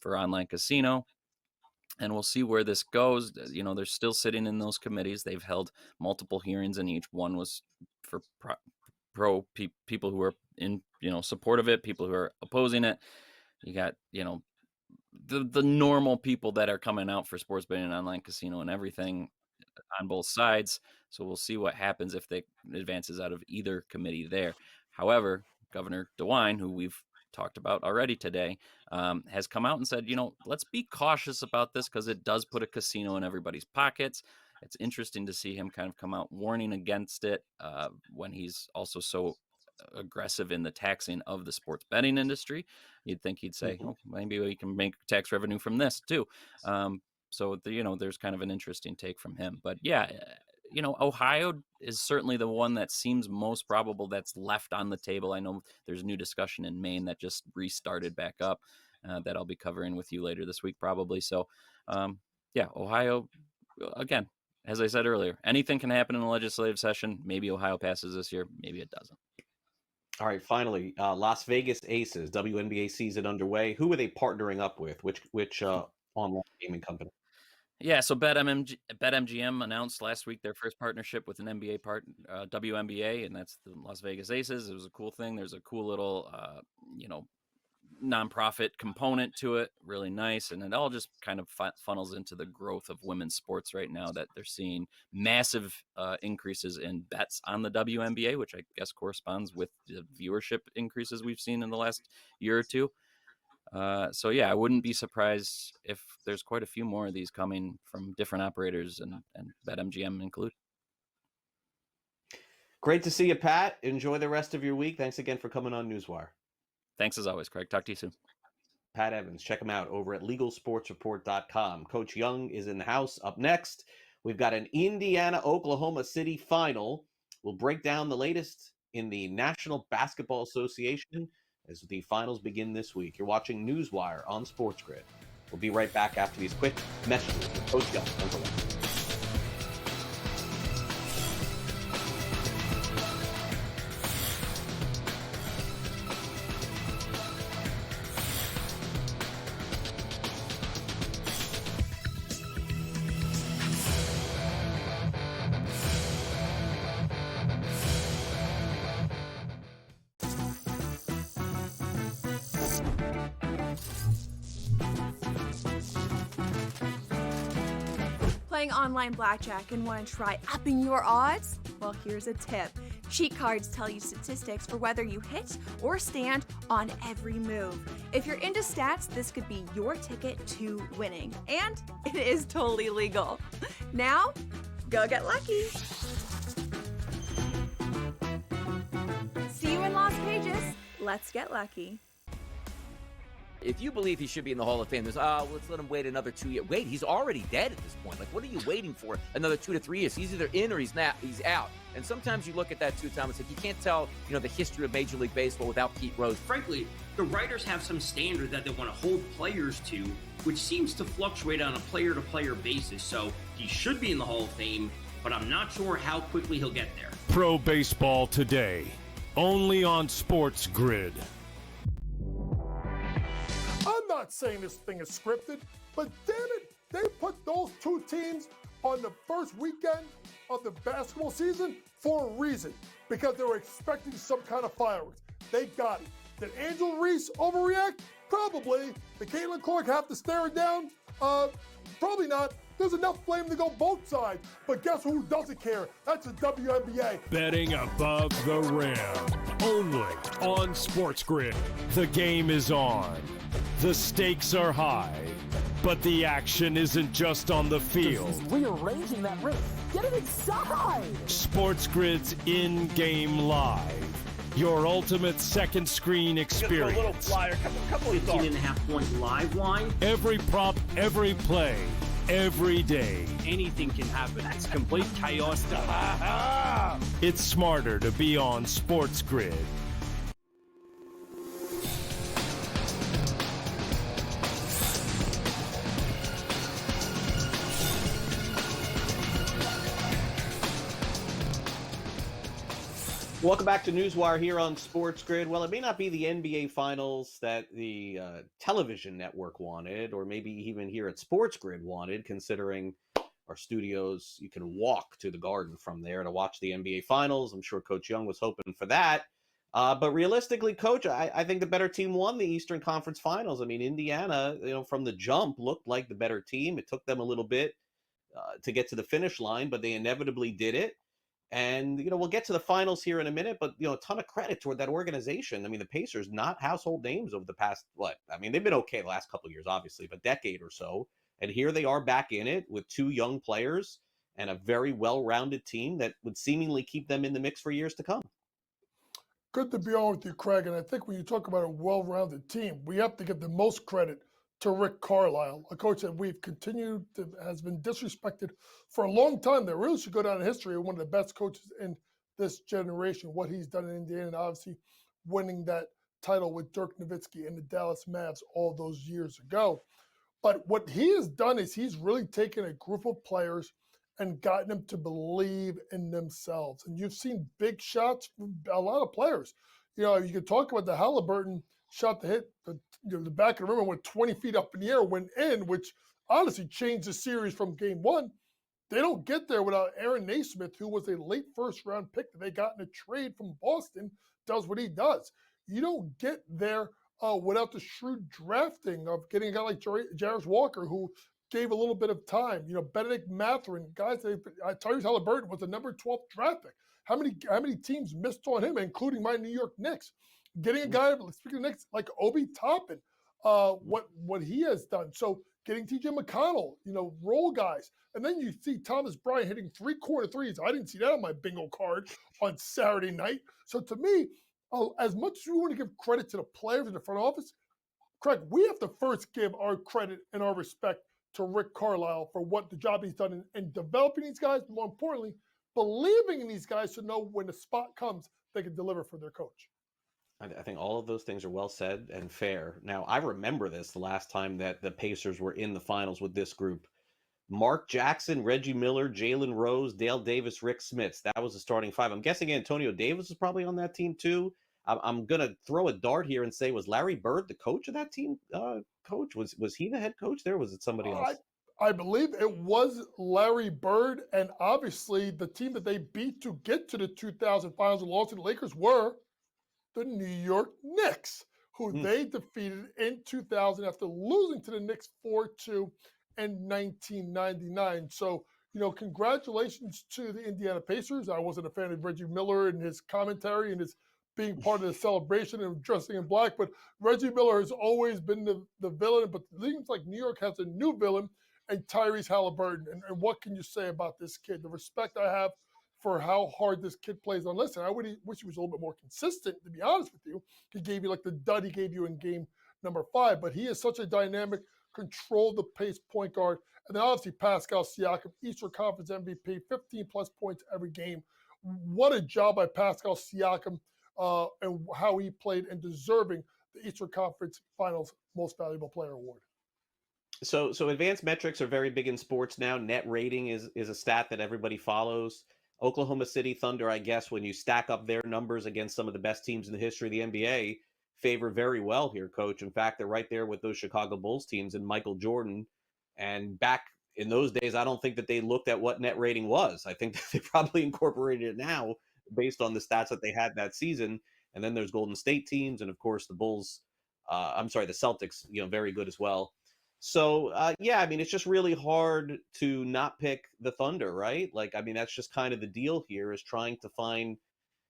for online casino, and we'll see where this goes. They're still sitting in those committees. They've held multiple hearings, and each one was for people who are in support of it, people who are opposing it. You got the normal people that are coming out for sports betting and online casino and everything on both sides. So we'll see what happens if they advances out of either committee there. However, Governor DeWine, who we've talked about already today, has come out and said, let's be cautious about this because it does put a casino in everybody's pockets. It's interesting to see him kind of come out warning against it when he's also so aggressive in the taxing of the sports betting industry. You'd think he'd say, oh, maybe we can make tax revenue from this too. So there's kind of an interesting take from him. But yeah, Ohio is certainly the one that seems most probable that's left on the table. I know there's new discussion in Maine that just restarted back up that I'll be covering with you later this week probably. So yeah, Ohio, again, as I said earlier, anything can happen in a legislative session. Maybe Ohio passes this year. Maybe it doesn't. All right, finally, Las Vegas Aces, WNBA season underway. Who are they partnering up with? Which online gaming company? Yeah, so BetMGM announced last week their first partnership with an NBA WNBA, and that's the Las Vegas Aces. It was a cool thing. There's a cool little, nonprofit component to it. Really nice, and it all just kind of funnels into the growth of women's sports right now. That they're seeing massive increases in bets on the WNBA, which I guess corresponds with the viewership increases we've seen in the last year or two. So yeah, I wouldn't be surprised if there's quite a few more of these coming from different operators and BetMGM included. Great to see you, Pat. Enjoy the rest of your week. Thanks again for coming on NewsWire. Thanks as always, Craig. Talk to you soon. Pat Evans, check him out over at LegalSportsReport.com. Coach Young is in the house. Up next, we've got an Indiana-Oklahoma City final. We'll break down the latest in the National Basketball Association as the finals begin this week. You're watching NewsWire on SportsGrid. We'll be right back after these quick messages with Coach Young. Playing online blackjack and want to try upping your odds? Well, here's a tip. Cheat cards tell you statistics for whether you hit or stand on every move. If you're into stats, this could be your ticket to winning. And it is totally legal. Now, go get lucky. See you in Las Vegas. Let's get lucky. If you believe he should be in the Hall of Fame, there's, let's let him wait another 2 years. Wait, he's already dead at this point. Like, what are you waiting for? Another 2 to 3 years. He's either in or he's out. And sometimes you look at that too, Thomas, like you can't tell, the history of Major League Baseball without Pete Rose. Frankly, the writers have some standard that they want to hold players to, which seems to fluctuate on a player-to-player basis. So he should be in the Hall of Fame, but I'm not sure how quickly he'll get there. Pro Baseball Today, only on SportsGrid. I'm not saying this thing is scripted, but damn it, they put those two teams on the first weekend of the basketball season for a reason, because they were expecting some kind of fireworks. They got it. Did Angel Reese overreact? Probably. Did Caitlin Clark have to stare it down? Probably not. There's enough blame to go both sides. But guess who doesn't care? That's the WNBA. Betting above the rim. Only on SportsGrid. The game is on. The stakes are high. But the action isn't just on the field. He's rearranging that roof. Get it inside! SportsGrid's in-game live. Your ultimate second screen experience. Just a little flyer, couple 15.5 point live line. Every prop, every play, every day. Anything can happen. It's complete chaos. It's smarter to be on SportsGrid. Welcome back to NewsWire here on SportsGrid. Well, it may not be the NBA Finals that the television network wanted, or maybe even here at SportsGrid wanted, considering our studios, you can walk to the Garden from there to watch the NBA Finals. I'm sure Coach Young was hoping for that. But realistically, Coach, I think the better team won the Eastern Conference Finals. I mean, Indiana, from the jump, looked like the better team. It took them a little bit to get to the finish line, but they inevitably did it. And, we'll get to the finals here in a minute, but, a ton of credit toward that organization. I mean, the Pacers, not household names over the past, they've been okay the last couple of years, obviously, but decade or so. And here they are back in it with two young players and a very well-rounded team that would seemingly keep them in the mix for years to come. Good to be on with you, Craig. And I think when you talk about a well-rounded team, we have to give the most credit to Rick Carlisle, a coach that we've continued to has been disrespected for a long time. That really should go down in history as one of the best coaches in this generation. What he's done in Indiana, and obviously winning that title with Dirk Nowitzki and the Dallas Mavs all those years ago. But what he has done is he's really taken a group of players and gotten them to believe in themselves. And you've seen big shots from a lot of players. You know, you could talk about the Halliburton shot that hit the back of the rim and went 20 feet up in the air, went in, which honestly changed the series from game one. They don't get there without Aaron Naismith, who was a late first-round pick that they got in a trade from Boston, does what he does. You don't get there without the shrewd drafting of getting a guy like Jarvis Walker, who gave a little bit of time. You know, Benedict Mathurin, guys. Tyrese Halliburton was the number 12th draft pick. How many teams missed on him, including my New York Knicks? Getting a guy, speaking of Knicks, like Obi Toppin, what he has done. So getting TJ McConnell, you know, role guys. And then you see Thomas Bryant hitting 3-corner threes. I didn't see that on my bingo card on Saturday night. So to me, as much as we want to give credit to the players in the front office, Craig, we have to first give our credit and our respect to Rick Carlisle for what the job he's done in developing these guys, but more importantly, believing in these guys to know when the spot comes, they can deliver for their coach. I think all of those things are well said and fair. Now, I remember this the last time that the Pacers were in the finals with this group. Mark Jackson, Reggie Miller, Jalen Rose, Dale Davis, Rick Smits. That was the starting five. I'm guessing Antonio Davis was probably on that team too. I'm going to throw a dart here and say, was Larry Bird the coach of that team? Coach, was he the head coach there? Or was it somebody else? I believe it was Larry Bird, and obviously the team that they beat to get to the 2000 finals and lost to the Lakers were the New York Knicks, who they defeated in 2000 after losing to the Knicks 4-2 in 1999. So, you know, congratulations to the Indiana Pacers. I wasn't a fan of Reggie Miller and his commentary and his being part of the celebration and dressing in black, but Reggie Miller has always been the villain, but it seems like New York has a new villain and Tyrese Halliburton. And what can you say about this kid? The respect I have for how hard this kid plays on. Listen, I wish he was a little bit more consistent, to be honest with you. He gave you like the dud he gave you in game number 5, but he is such a dynamic, control the pace point guard. And then obviously Pascal Siakam, Eastern Conference MVP, 15-plus points every game. What a job by Pascal Siakam and how he played and deserving the Eastern Conference Finals Most Valuable Player Award. So advanced metrics are very big in sports now. Net rating is a stat that everybody follows. Oklahoma City Thunder, I guess, when you stack up their numbers against some of the best teams in the history of the NBA, favor very well here, Coach. In fact, they're right there with those Chicago Bulls teams and Michael Jordan. And back in those days, I don't think that they looked at what net rating was. I think that they probably incorporated it now based on the stats that they had that season. And then there's Golden State teams, and of course the Bulls. The Celtics, you know, very good as well. So, yeah, I mean, it's just really hard to not pick the Thunder, right? Like, I mean, that's just kind of the deal here, is trying to find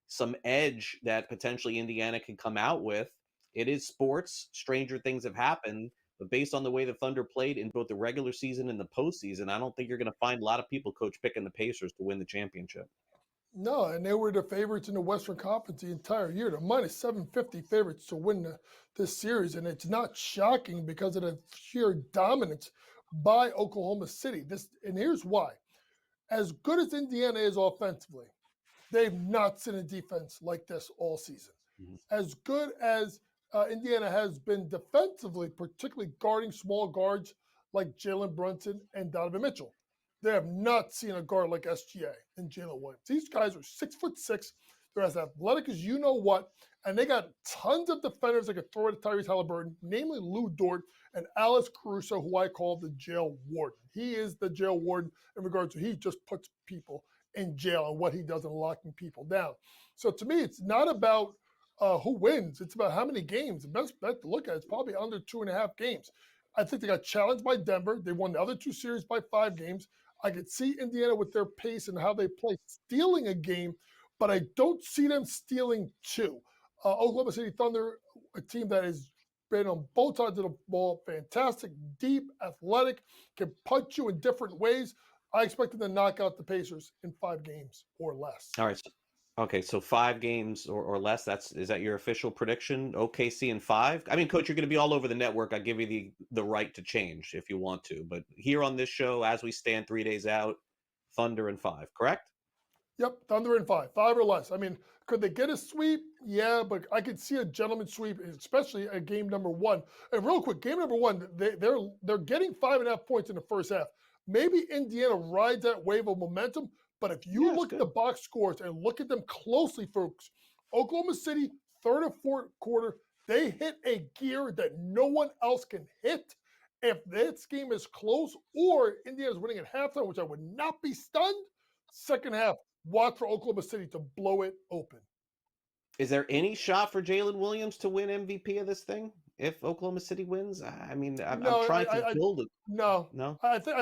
some edge that potentially Indiana can come out with. It is sports. Stranger things have happened. But based on the way the Thunder played in both the regular season and the postseason, I don't think you're going to find a lot of people, Coach, picking the Pacers to win the championship. No, and they were the favorites in the Western Conference the entire year. They're minus 750 favorites to win this series, and it's not shocking because of the sheer dominance by Oklahoma City. And here's why. As good as Indiana is offensively, they've not seen a defense like this all season. As good as Indiana has been defensively, particularly guarding small guards like Jalen Brunson and Donovan Mitchell, they have not seen a guard like SGA and Jalen Williams. These guys are 6'6". They're as athletic as you know what, and they got tons of defenders that could throw it at Tyrese Halliburton, namely Lou Dort and Alex Caruso, who I call the jail warden. He is the jail warden in regards to he just puts people in jail and what he does in locking people down. So to me, it's not about who wins. It's about how many games. The best bet to look at is probably under 2.5 games. I think they got challenged by Denver. They won the other 2 series by 5 games. I could see Indiana with their pace and how they play stealing a game, but I don't see them stealing 2. Oklahoma City Thunder, a team that has been on both sides of the ball, fantastic, deep, athletic, can punch you in different ways. I expect them to knock out the Pacers in 5 games or less. All right. Okay, so 5 games or less. Is that your official prediction? OKC in 5. I mean, Coach, you're going to be all over the network. I give you the right to change if you want to, but here on this show, as we stand 3 days out, Thunder in 5. Correct? Yep, Thunder in 5 or less. I mean, could they get a sweep? Yeah, but I could see a gentleman sweep, especially at game number 1. And real quick, game number 1, they're getting 5.5 points in the first half. Maybe Indiana rides that wave of momentum, but if you look at the box scores and look at them closely, folks, Oklahoma City, third or fourth quarter, they hit a gear that no one else can hit. If this game is close or Indiana's winning at halftime, which I would not be stunned, second half, watch for Oklahoma City to blow it open. Is there any shot for Jalen Williams to win MVP of this thing if Oklahoma City wins? I mean, I'm trying to build it. No. I think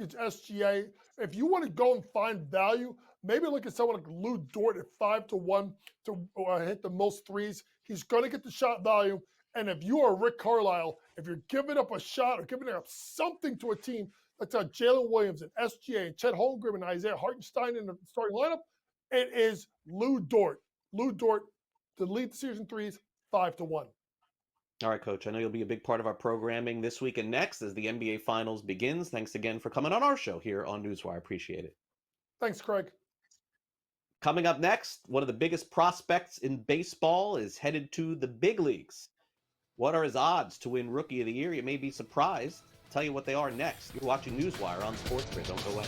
it's SGA. If you want to go and find value, maybe look at someone like Lou Dort at 5-1 to hit the most threes. He's going to get the shot value. And if you are Rick Carlisle, if you're giving up a shot or giving up something to a team, that's Jalen Williams and SGA and Chet Holmgren and Isaiah Hartenstein in the starting lineup, it is Lou Dort. Lou Dort to lead the season threes 5-1. All right, Coach. I know you'll be a big part of our programming this week and next as the NBA Finals begins. Thanks again for coming on our show here on NewsWire. Appreciate it. Thanks, Craig. Coming up next, one of the biggest prospects in baseball is headed to the big leagues. What are his odds to win Rookie of the Year? You may be surprised. I'll tell you what they are next. You're watching NewsWire on SportsGrid. Don't go away.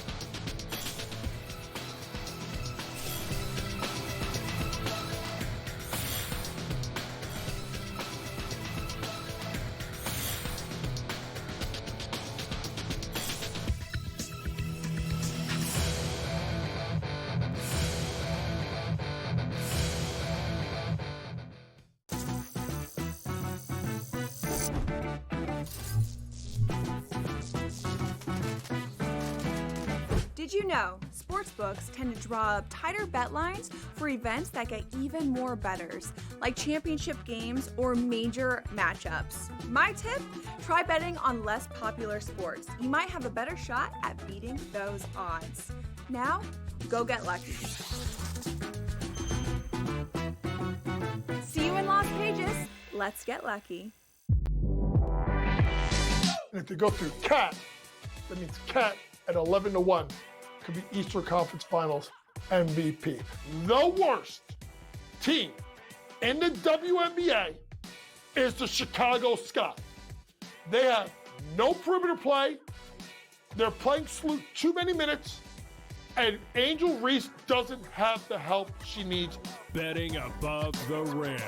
Did you know sportsbooks tend to draw up tighter bet lines for events that get even more bettors, like championship games or major matchups? My tip, try betting on less popular sports. You might have a better shot at beating those odds. Now, go get lucky. See you in Las Vegas. Let's get lucky. And if you go through CAT, that means CAT at 11-1. Could be Eastern Conference Finals MVP. The worst team in the WNBA is the Chicago Sky. They have no perimeter play. They're playing too many minutes. And Angel Reese doesn't have the help she needs. Betting above the rim.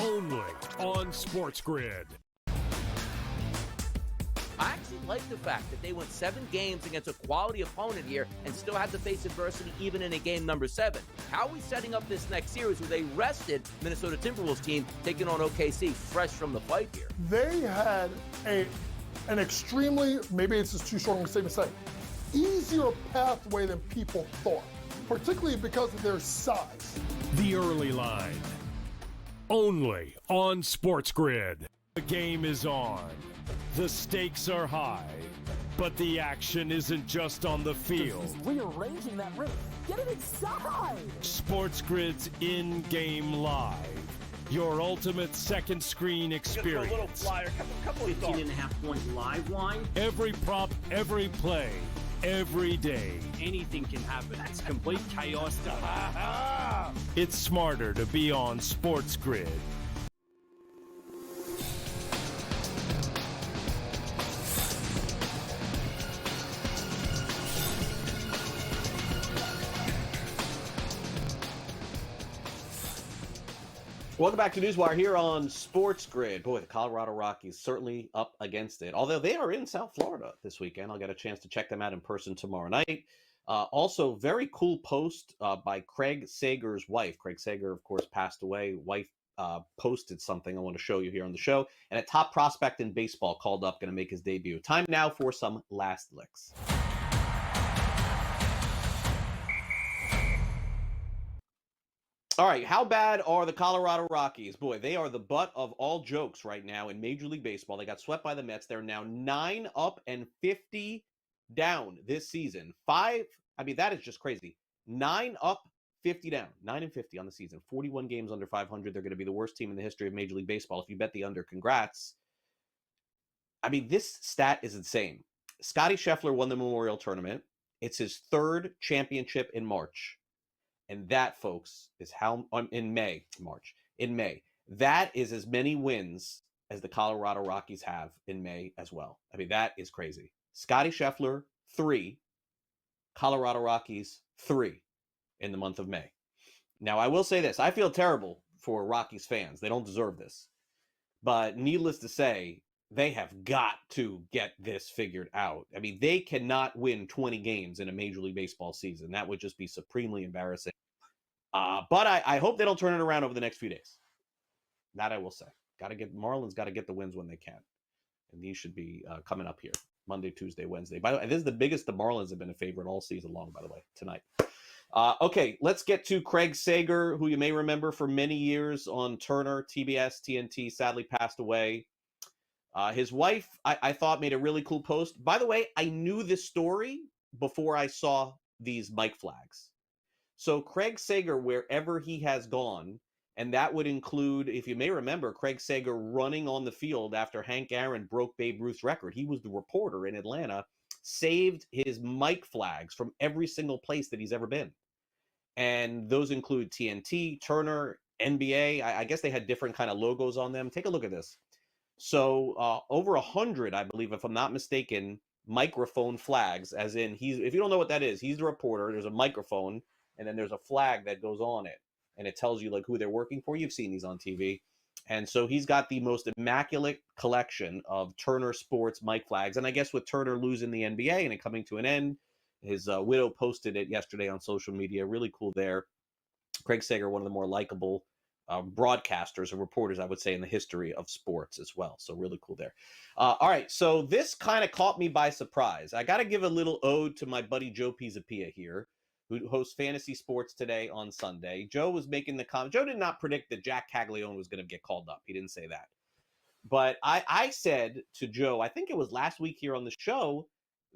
Only on SportsGrid. I actually like the fact that they went 7 games against a quality opponent here and still had to face adversity even in a game number 7. How are we setting up this next series where they rested Minnesota Timberwolves team taking on OKC fresh from the fight here? They had an extremely, maybe it's just too short of a statement to say, easier pathway than people thought, particularly because of their size. The early line. Only on SportsGrid. The game is on. The stakes are high, but the action isn't just on the field. He's rearranging that ring. Get it inside! SportsGrid's in-game live. Your ultimate second screen experience. Just a little flyer, couple 15.5 point live line. Every prop, every play, every day. Anything can happen. That's complete chaos. It's smarter to be on SportsGrid. Welcome back to NewsWire here on SportsGrid. Boy, the Colorado Rockies certainly up against it. Although they are in South Florida this weekend. I'll get a chance to check them out in person tomorrow night. Also, very cool post by Craig Sager's wife. Craig Sager, of course, passed away. Wife posted something I want to show you here on the show. And a top prospect in baseball called up, going to make his debut. Time now for some last licks. All right, how bad are the Colorado Rockies? Boy, they are the butt of all jokes right now in Major League Baseball. They got swept by the Mets. They're now 9 up and 50 down this season. That is just crazy. 9 up, 50 down, 9-50 on the season, 41 games under 500. They're going to be the worst team in the history of Major League Baseball. If you bet the under, congrats. I mean, this stat is insane. Scotty Scheffler won the Memorial Tournament. It's his third championship in March. And that, folks, is how in May. That is as many wins as the Colorado Rockies have in May as well. I mean, that is crazy. Scotty Scheffler, 3. Colorado Rockies, 3 in the month of May. Now, I will say this. I feel terrible for Rockies fans. They don't deserve this. But needless to say, they have got to get this figured out. I mean, they cannot win 20 games in a Major League Baseball season. That would just be supremely embarrassing. But I hope they don't turn it around over the next few days. That I will say. Marlins got to get the wins when they can. And these should be coming up here. Monday, Tuesday, Wednesday. By the way, this is the biggest the Marlins have been a favorite all season long, by the way, tonight. Okay, let's get to Craig Sager, who you may remember for many years on Turner, TBS, TNT, sadly passed away. His wife, I thought, made a really cool post. By the way, I knew this story before I saw these mic flags. So Craig Sager, wherever he has gone, and that would include, if you may remember, Craig Sager running on the field after Hank Aaron broke Babe Ruth's record. He was the reporter in Atlanta, saved his mic flags from every single place that he's ever been. And those include TNT, Turner, NBA. I guess they had different kind of logos on them. Take a look at this. So over 100, I believe, if I'm not mistaken, microphone flags, as in if you don't know what that is, he's the reporter. There's a microphone, and then there's a flag that goes on it. And it tells you like who they're working for. You've seen these on TV. And so he's got the most immaculate collection of Turner Sports mic flags. And I guess with Turner losing the NBA and it coming to an end, his widow posted it yesterday on social media. Really cool there. Craig Sager, one of the more likable broadcasters or reporters, I would say, in the history of sports as well. So really cool there. All right. So this kind of caught me by surprise. I got to give a little ode to my buddy Joe Pisapia here, who hosts Fantasy Sports Today on Sunday. Joe was making the comment. Joe did not predict that Jack Caglione was going to get called up. He didn't say that. But I said to Joe, I think it was last week here on the show,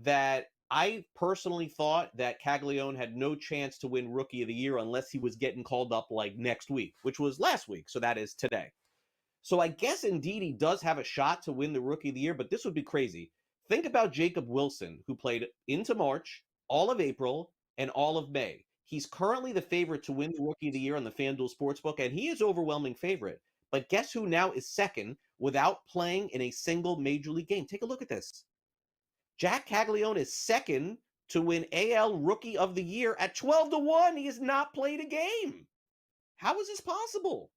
that I personally thought that Caglione had no chance to win Rookie of the Year unless he was getting called up like next week, which was last week. So that is today. So I guess indeed he does have a shot to win the Rookie of the Year, but this would be crazy. Think about Jacob Wilson, who played into March, all of April, and all of May. He's currently the favorite to win the Rookie of the Year on the FanDuel Sportsbook, and he is overwhelming favorite. But guess who now is second without playing in a single Major League game? Take a look at this. Jack Caglione is second to win AL Rookie of the Year at 12-1. He has not played a game. How is this possible?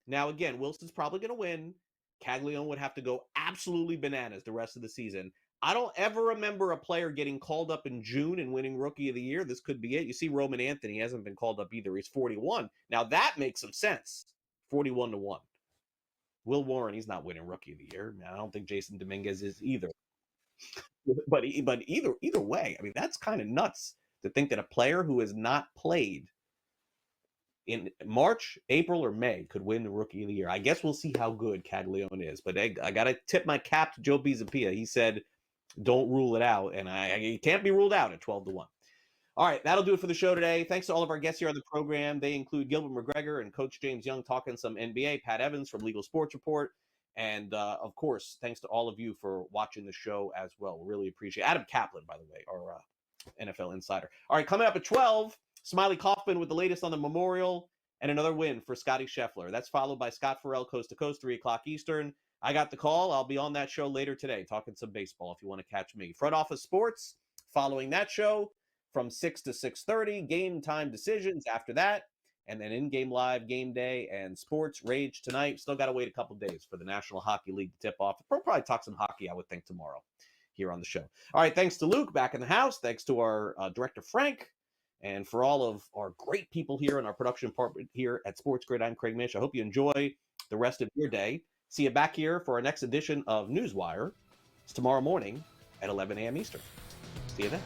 Now, again, Wilson's probably going to win. Caglione would have to go absolutely bananas the rest of the season. I don't ever remember a player getting called up in June and winning Rookie of the Year. This could be it. You see Roman Anthony hasn't been called up either. He's 41. Now, that makes some sense. 41-1. Will Warren, he's not winning Rookie of the Year. I don't think Jason Dominguez is either. But either way, I mean, that's kind of nuts to think that a player who has not played in March, April, or May could win the Rookie of the Year. I guess we'll see how good Caglione is. But I got to tip my cap to Joe Pisapia. He said, don't rule it out. And it can't be ruled out at 12-1. All right, that'll do it for the show today. Thanks to all of our guests here on the program. They include Gilbert McGregor and Coach James Young talking some NBA, Pat Evans from Legal Sports Report. And, of course, thanks to all of you for watching the show as well. We really appreciate it. Adam Caplan, by the way, our NFL insider. All right, coming up at 12, Smiley Kaufman with the latest on the Memorial and another win for Scotty Scheffler. That's followed by Scott Farrell, Coast to Coast, 3 o'clock Eastern. I got the call. I'll be on that show later today talking some baseball if you want to catch me. Front Office Sports following that show from 6 to 6:30. Game time decisions after that. And then in-game live, game day, and sports rage tonight. Still got to wait a couple days for the National Hockey League to tip off. We'll probably talk some hockey, I would think, tomorrow here on the show. All right, thanks to Luke back in the house. Thanks to our director, Frank. And for all of our great people here in our production department here at SportsGrid, I'm Craig Mish. I hope you enjoy the rest of your day. See you back here for our next edition of NewsWire. It's tomorrow morning at 11 a.m. Eastern. See you then.